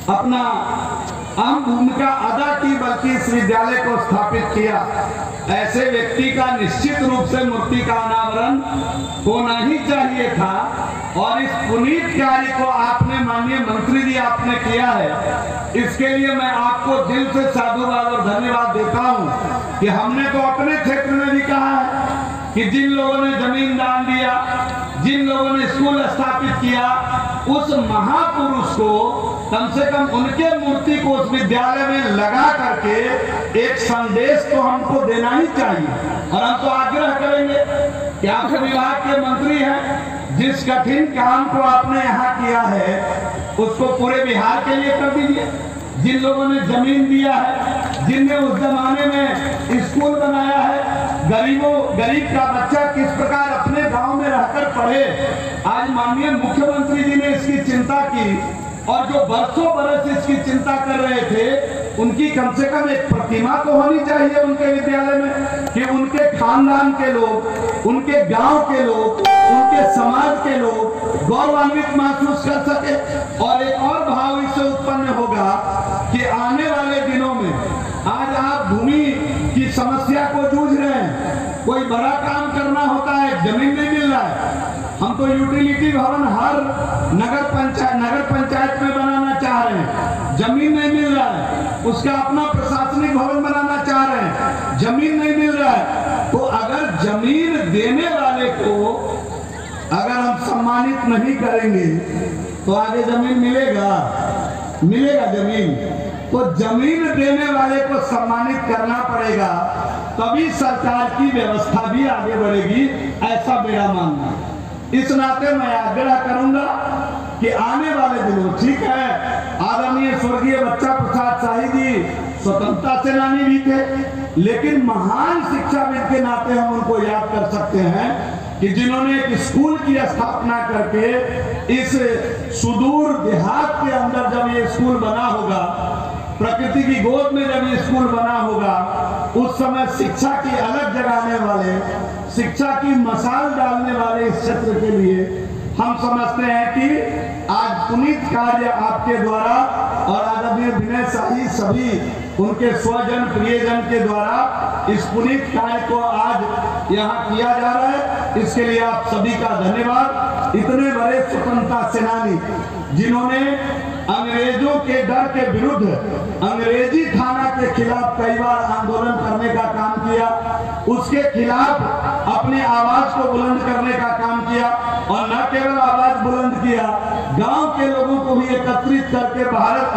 अपना अहम भूमिका अदा की, बल्कि इस विद्यालय को स्थापित किया। ऐसे व्यक्ति का निश्चित रूप से मूर्ति का अनावरण होना ही चाहिए था। और इस पुनीत कार्य को आपने, माननीय मंत्री जी, आपने किया है। इसके लिए मैं आपको दिल से साधुवाद और धन्यवाद देता हूं कि हमने तो अपने क्षेत्र में भी कहा है कि जिन लोगों ने जमीन दान दिया, जिन लोगों ने स्कूल स्थापित किया, उस महापुरुष को कम से कम उनके मूर्ति को उस विद्यालय में लगा करके एक संदेश तो हमको देना ही चाहिए। और हम तो आग्रह करेंगे कि आप विभाग के मंत्री हैं, जिस कठिन काम को आपने यहाँ किया है उसको पूरे बिहार के लिए कर दीजिए। जिन लोगों ने जमीन दिया है, जिनने उस जमाने में स्कूल बनाया है, गरीब का बच्चा किस प्रकार अपने गांव में रहकर पढ़े, आज माननीय मुख्यमंत्री जी ने इसकी चिंता की। और जो बरसों बरस इसकी चिंता कर रहे थे, उनकी कम से कम एक प्रतिमा तो होनी चाहिए उनके विद्यालय में, कि उनके खानदान के लोग, उनके गांव के लोग, उनके समाज के लोग गौरवान्वित महसूस कर सके। और एक और भाव इससे उत्पन्न होगा कि आने वाले दिनों में, आज आप भूमि की समस्या को जूझ रहे हैं, कोई बड़ा काम करना होता है, जमीन नहीं मिल रहा है। हम तो यूटिलिटी भवन हर नगर पंचायत में बनाना चाह रहे हैं, जमीन नहीं मिल रहा है। उसका अपना प्रशासनिक भवन बनाना चाह रहे हैं, जमीन नहीं मिल रहा है। तो अगर जमीन देने वाले को अगर हम सम्मानित नहीं करेंगे तो आगे जमीन मिलेगा जमीन। तो जमीन देने वाले को सम्मानित करना पड़ेगा, तभी सरकार की व्यवस्था भी आगे बढ़ेगी, ऐसा मेरा मानना है। इस नाते मैं आग्रह करूंगा कि आने वाले दिनों, ठीक है, आदरणीय स्वर्गीय बच्चा प्रसाद शाही जी स्वतंत्रता सेनानी भी थे, लेकिन महान शिक्षाविद के नाते हम उनको याद कर सकते हैं कि जिन्होंने एक स्कूल की स्थापना करके इस सुदूर देहात के अंदर जब ये स्कूल बना होगा, प्रकृति की गोद में जब ये स्कूल बना होगा, उस समय शिक्षा की अलग जगाने वाले, शिक्षा की मसाल डालने वाले इस क्षेत्र के लिए हम समझते हैं कि आज पुनीत कार्य आपके द्वारा और आदरणीय विनय शाही सभी उनके स्वजन प्रियजन के द्वारा इस पुनीत कार्य को आज यहाँ किया जा रहा है। इसके लिए आप सभी का धन्यवाद। इतने बड़े स्वतंत्रता सेनानी जिन्होंने अंग्रेजों के डर के विरुद्ध अंग्रेजी थाना के खिलाफ कई बार आंदोलन करने का काम किया, उसके खिलाफ अपनी आवाज को बुलंद करने का काम किया, और न केवल आवाज बुलंद किया, गांव के लोगों को भी एकत्रित करके भारत